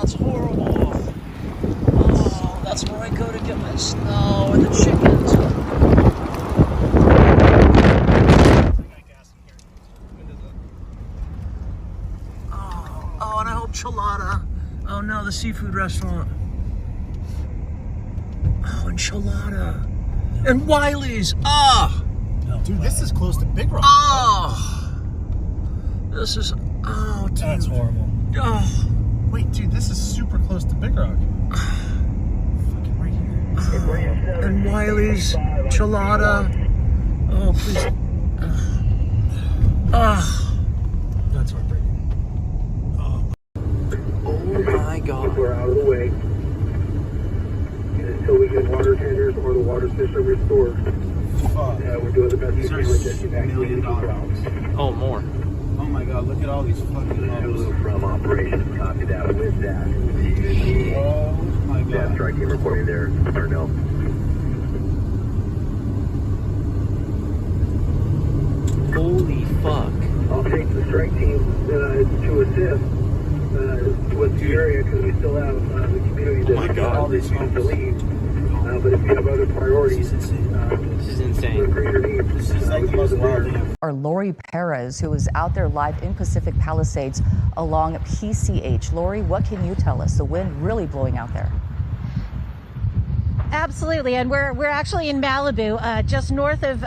that's horrible. Oh, that's where I go to get my snow and the chickens. Oh, and I hope Chelada. Oh no, the seafood restaurant. Oh, enchilada. And Wiley's. Ah! Dude, this is close to Big Rock. Oh! This is. Oh, dude. That's horrible. Oh. Wait, dude, this is super close to Big Rock. Fucking right here. And Wiley's. Enchilada. Oh, please. Ah. That's heartbreaking. Oh my God. We're out of the way. Until we get water tenders or the water system restored. We're doing the best we can with this evacuation routes. Oh, more. Oh my God, look at all these fucking homes. From operations, copy that with that. Oh my God. Yeah, strike team reporting there, Darnell. Holy fuck. I'll take the strike team to assist with the area because we still have the community that all these homes to leave. But if you have other priorities, This is insane. greater needs, This is like the most wild. Our Lori Perez, who is out there live in Pacific Palisades along PCH. Lori, what can you tell us? The wind really blowing out there. Absolutely, and we're actually in Malibu, just north of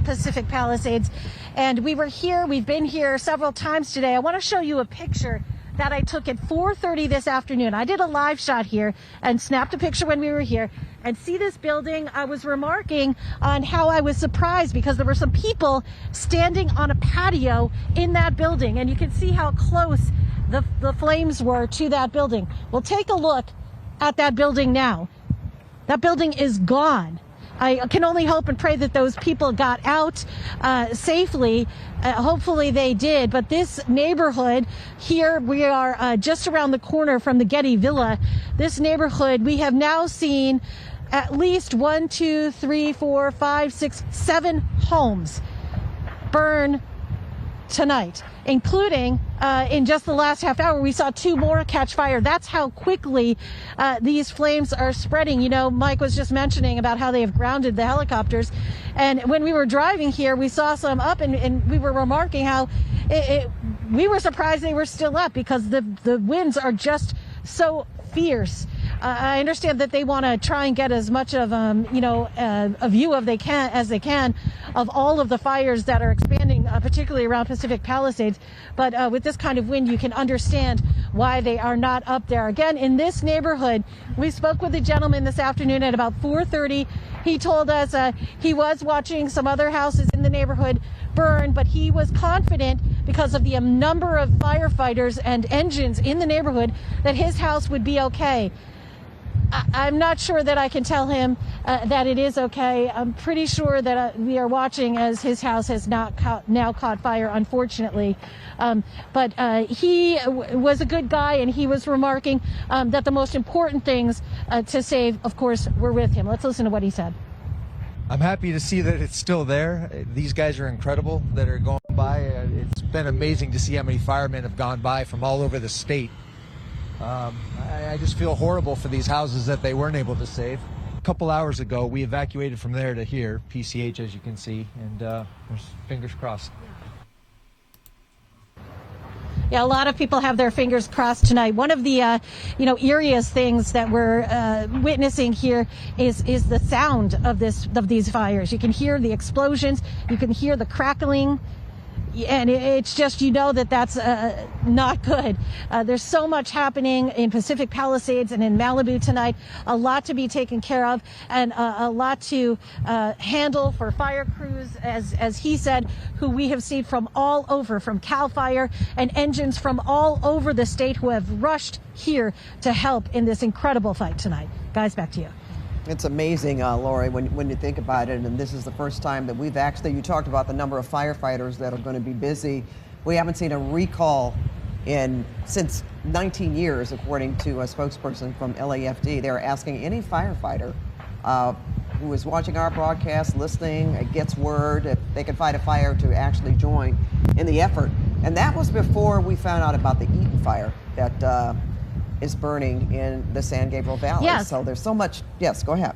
Pacific Palisades, and we've been here several times today. I want to show you a picture that I took at 4:30 this afternoon. I did a live shot here and snapped a picture when we were here. And see this building? I was remarking on how I was surprised because there were some people standing on a patio in that building, and you can see how close the flames were to that building. Well, take a look at that building now. That building is gone. I can only hope and pray that those people got out safely. Hopefully they did. But this neighborhood here, we are just around the corner from the Getty Villa. This neighborhood, we have now seen at least 1, 2, 3, 4, 5, 6, 7 homes burn tonight, including in just the last half hour, we saw 2 more catch fire. That's how quickly these flames are spreading. You know, Mike was just mentioning about how they have grounded the helicopters. And when we were driving here, we saw some up and we were remarking how we were surprised they were still up because the winds are just so fierce. I understand that they want to try and get as much of, a view of as they can of all of the fires that are expanding, particularly around Pacific Palisades. But with this kind of wind, you can understand why they are not up there. Again, in this neighborhood, we spoke with a gentleman this afternoon at about 4:30. He told us he was watching some other houses in the neighborhood burn, but he was confident because of the number of firefighters and engines in the neighborhood that his house would be okay. I'm not sure that I can tell him that it is okay. I'm pretty sure that we are watching as his house has now caught fire, unfortunately. But he was a good guy, and he was remarking that the most important things to save, of course, were with him. Let's listen to what he said. I'm happy to see that it's still there. These guys are incredible that are going by. It's been amazing to see how many firemen have gone by from all over the state. I just feel horrible for these houses that they weren't able to save. A couple hours ago, we evacuated from there to here, PCH, as you can see, and there's fingers crossed. Yeah, a lot of people have their fingers crossed tonight. One of the, eeriest things that we're witnessing here is the sound of these fires. You can hear the explosions, you can hear the crackling, and it's just, that's not good. There's so much happening in Pacific Palisades and in Malibu tonight, a lot to be taken care of and a lot to handle for fire crews, as he said, who we have seen from all over, from CAL FIRE and engines from all over the state who have rushed here to help in this incredible fight tonight. Guys, back to you. It's amazing, Lori, when you think about it, and this is the first time that we've actually, you talked about the number of firefighters that are going to be busy. We haven't seen a recall since 19 years, according to a spokesperson from LAFD. They're asking any firefighter who is watching our broadcast, listening, gets word, if they can fight a fire, to actually join in the effort. And that was before we found out about the Eaton fire that is burning in the San Gabriel Valley. Yes. So there's so much. Yes, go ahead.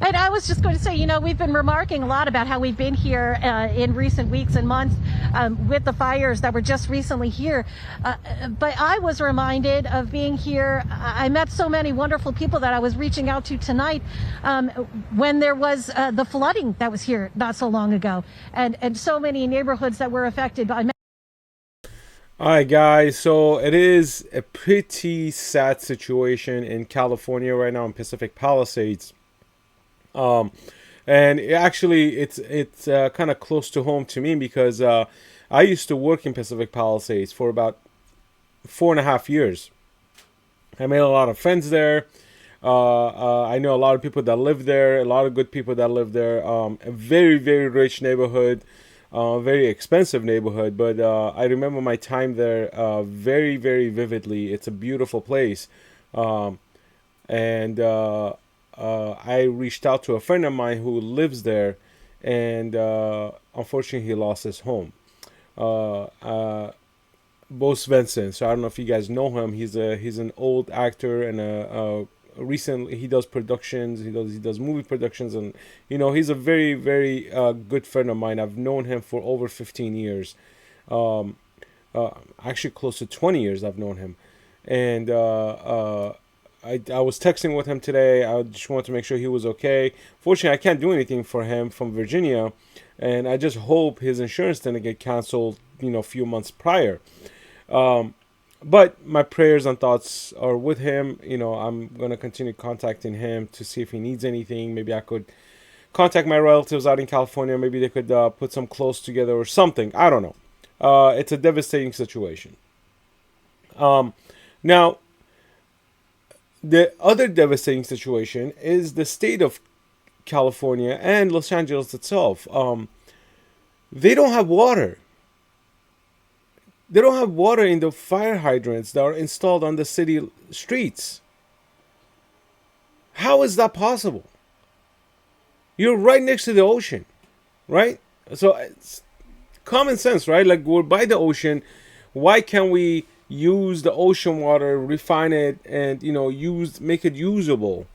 And I was just going to say, we've been remarking a lot about how we've been here in recent weeks and months with the fires that were just recently here. But I was reminded of being here. I met so many wonderful people that I was reaching out to tonight when there was the flooding that was here not so long ago, and so many neighborhoods that were affected by. All right, guys. So it is a pretty sad situation in California right now in Pacific Palisades. And it's kind of close to home to me because I used to work in Pacific Palisades for about 4.5 years. I made a lot of friends there. I know a lot of people that live there, a lot of good people that live there. A very, very rich neighborhood, very expensive neighborhood. But I remember my time there very, very vividly. It's a beautiful place. I reached out to a friend of mine who lives there, and unfortunately he lost his home. Bo Svensson. So I don't know if you guys know him. He's an old actor, and recently he does productions. He does movie productions, and he's a very, very good friend of mine. I've known him for over 15 years. Actually close to 20 years I've known him, and I was texting with him today. I just wanted to make sure he was okay. Fortunately, I can't do anything for him from Virginia, and I just hope his insurance didn't get canceled, a few months prior. But my prayers and thoughts are with him. I'm going to continue contacting him to see if he needs anything. Maybe I could contact my relatives out in California. Maybe they could put some clothes together or something. I don't know. It's a devastating situation. Now, the other devastating situation is the state of California and Los Angeles itself. They don't have water. They don't have water in the fire hydrants that are installed on the city streets. How is that possible? You're right next to the ocean, right? So it's common sense, right? Like, we're by the ocean. Why can't we use the ocean water, refine it, and make it usable?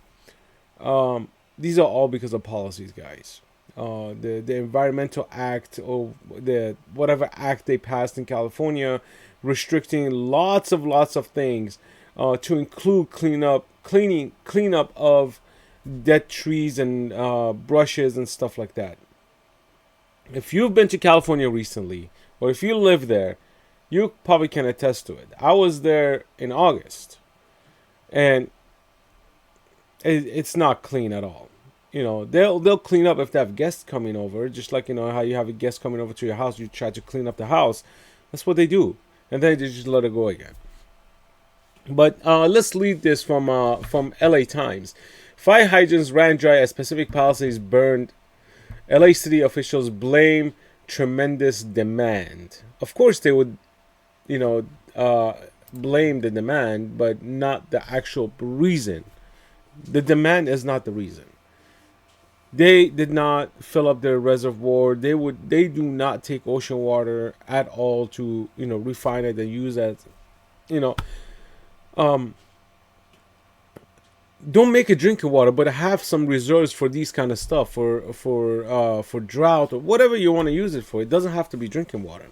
These are all because of policies, guys. The environmental act, or the whatever act they passed in California, restricting lots of things, to include cleanup of dead trees and brushes and stuff like that. If you've been to California recently, or if you live there, you probably can attest to it. I was there in August, and it's not clean at all. They'll clean up if they have guests coming over, just like how you have a guest coming over to your house, you try to clean up the house. That's what they do, and then they just let it go again. But let's read this from LA Times. Fire hydrants ran dry as Pacific Palisades burned. LA city officials blame tremendous demand. Of course they would blame the demand, but not the actual reason. The demand is not the reason. They did not fill up their reservoir. They do not take ocean water at all to refine it and use it. Don't make it drinking water, but have some reserves for these kind of stuff, for drought or whatever you want to use it for. It doesn't have to be drinking water.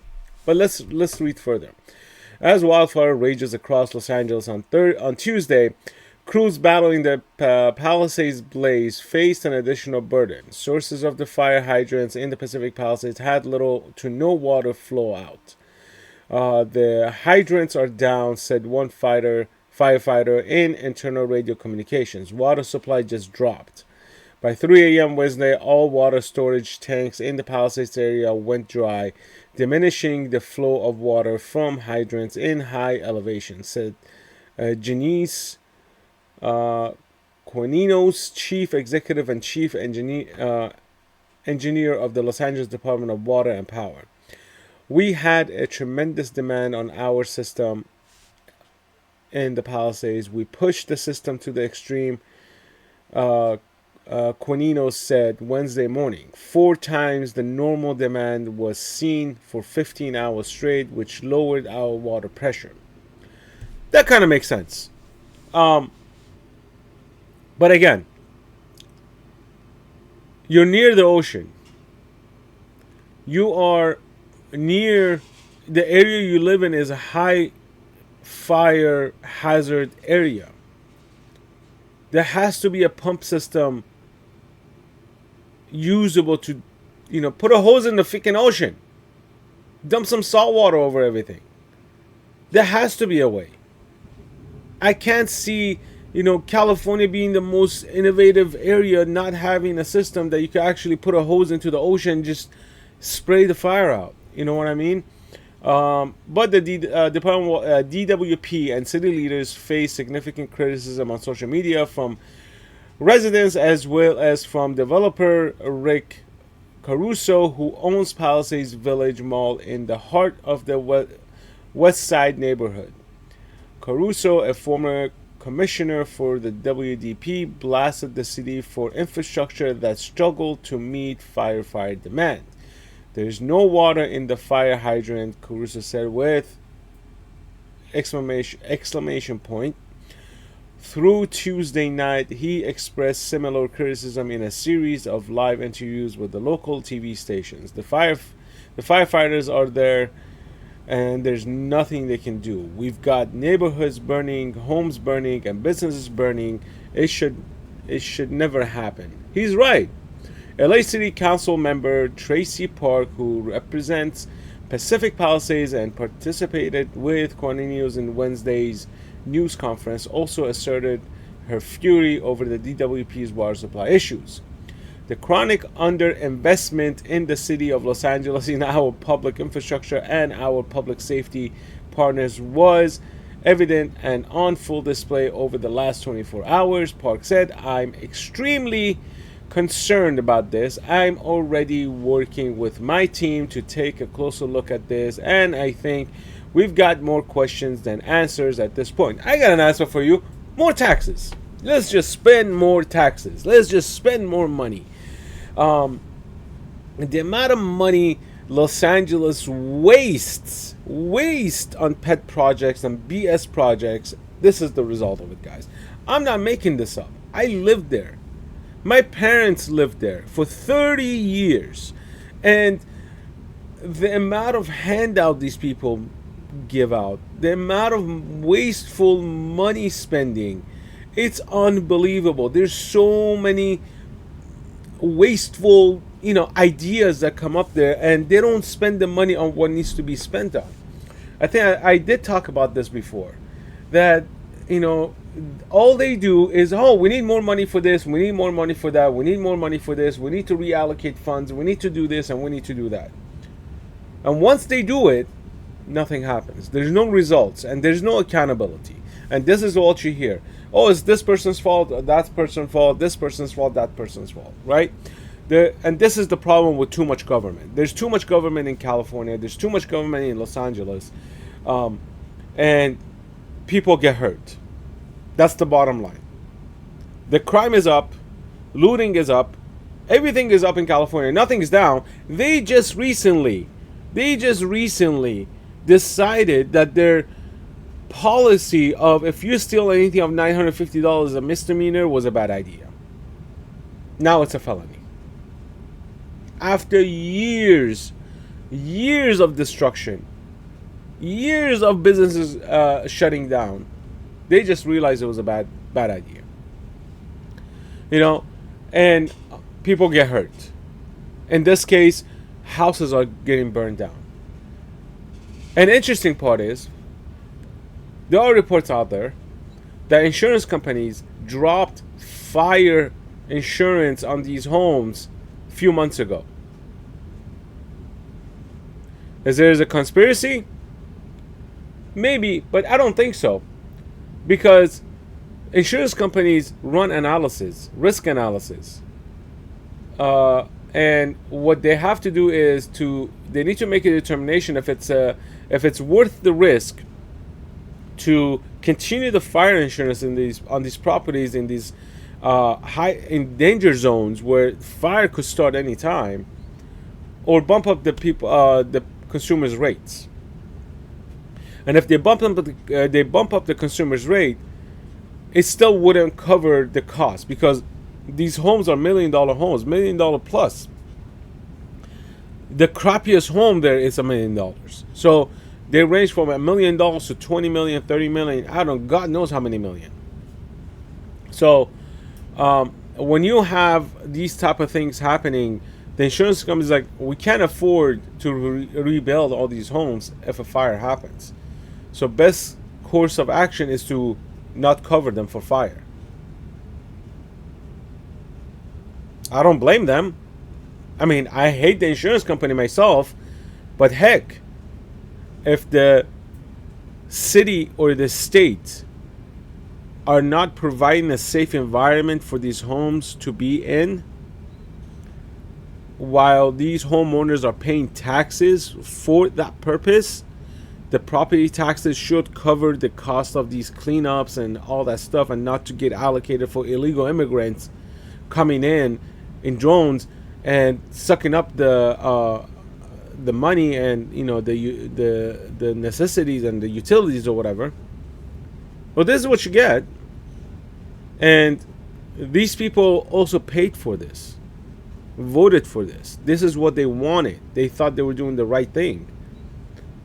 But let's read further. As wildfire rages across Los Angeles on Tuesday, crews battling the Palisades blaze faced an additional burden. Sources of the fire hydrants in the Pacific Palisades had little to no water flow out. The hydrants are down, said one firefighter in internal radio communications. Water supply just dropped. By 3 a.m. Wednesday, all water storage tanks in the Palisades area went dry, diminishing the flow of water from hydrants in high elevation, said Janice Quininos, chief executive and chief engineer of the Los Angeles Department of Water and Power. We had a tremendous demand on our system in the Palisades. We pushed the system to the extreme, Quininos said Wednesday morning. 4 times the normal demand was seen for 15 hours straight, which lowered our water pressure. That kind of makes sense. But again, you're near the ocean. You are near the area you live in is a high fire hazard area. There has to be a pump system usable to, put a hose in the freaking ocean. Dump some salt water over everything. There has to be a way. I can't see, California being the most innovative area not having a system that you can actually put a hose into the ocean and just spray the fire out. You know what I mean? But the DWP and city leaders face significant criticism on social media from residents as well as from developer Rick Caruso, who owns Palisades Village Mall in the heart of the West Side neighborhood. Caruso, a former commissioner for the WDP, blasted the city for infrastructure that struggled to meet firefighter demand. There's no water in the fire hydrant, Caruso said with exclamation point. Through Tuesday night, he expressed similar criticism in a series of live interviews with the local TV stations. The firefighters are there, and there's nothing they can do. We've got neighborhoods burning, homes burning, and businesses burning. It should never happen. He's right. LA City Council member Tracy Park, who represents Pacific Palisades and participated with Cornelius in Wednesday's news conference, also asserted her fury over the DWP's water supply issues. The chronic underinvestment in the city of Los Angeles in our public infrastructure and our public safety partners was evident and on full display over the last 24 hours, Park said. I'm extremely concerned about this. I'm already working with my team to take a closer look at this, and I think we've got more questions than answers at this point. I got an answer for you. More taxes. Let's just spend more taxes. Let's just spend more money. The amount of money Los Angeles wastes on pet projects and BS projects, this is the result of it, guys. I'm not making this up. I lived there. My parents lived there for 30 years. And the amount of handout these people give out, the amount of wasteful money spending, it's unbelievable. There's so many wasteful, ideas that come up there, and they don't spend the money on what needs to be spent on. I think I did talk about this before, that, all they do is, we need more money for this, we need more money for that, we need more money for this, we need to reallocate funds, we need to do this, and we need to do that. And once they do it, nothing happens. There's no results, and there's no accountability. And this is what you hear. It's this person's fault, that person's fault, this person's fault, that person's fault, right? And this is the problem with too much government. There's too much government in California. There's too much government in Los Angeles. And people get hurt. That's the bottom line. The crime is up. Looting is up. Everything is up in California. Nothing is down. They just recently decided that their policy of if you steal anything of $950 a misdemeanor was a bad idea. Now it's a felony. After years of destruction, years of businesses shutting down, they just realized it was a bad idea. And people get hurt. In this case, houses are getting burned down. An interesting part is, there are reports out there that insurance companies dropped fire insurance on these homes a few months ago. Is there a conspiracy? Maybe, but I don't think so. Because insurance companies run analysis, risk analysis. And what they have to do is they need to make a determination if it's worth the risk to continue the fire insurance on these properties in these in danger zones where fire could start any time, or bump up the consumers' rates. And if they bump up the consumer's rate, it still wouldn't cover the cost, because these homes are $1 million homes, $1 million plus. The crappiest home there is $1 million. So they range from $1 million to 20 million, 30 million. I don't, God knows how many million. So when you have these type of things happening, the insurance company is like, we can't afford to rebuild all these homes if a fire happens. So best course of action is to not cover them for fire. I don't blame them. I mean, I hate the insurance company myself, but heck, if the city or the state are not providing a safe environment for these homes to be in, while these homeowners are paying taxes for that purpose, the property taxes should cover the cost of these cleanups and all that stuff, and not to get allocated for illegal immigrants coming in drones and sucking up the money and, you know, the necessities and the utilities or whatever. Well, this is what you get. And these people also paid for this, voted for this. This is what they wanted. They thought they were doing the right thing.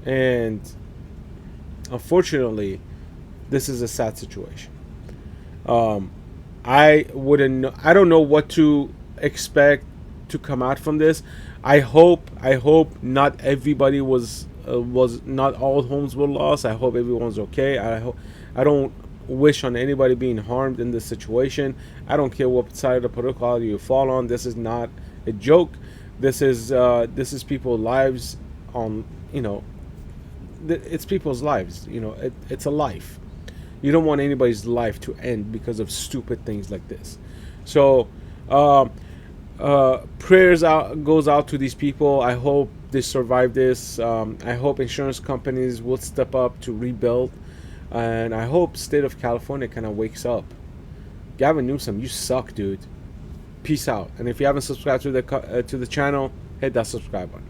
And unfortunately, this is a sad situation. I don't know what to expect to come out from this. I hope not everybody was not all homes were lost. I hope everyone's okay. I don't wish on anybody being harmed in this situation. I don't care what side of the political aisle you fall on. This is not a joke. This is people's lives. You know, it's people's lives. You know, it's a life. You don't want anybody's life to end because of stupid things like this. So prayers goes out to these people. I hope they survive this. I hope insurance companies will step up to rebuild, and I hope state of California kind of wakes up. Gavin Newsom, you suck, dude. Peace out. And if you haven't subscribed to the channel, hit that subscribe button.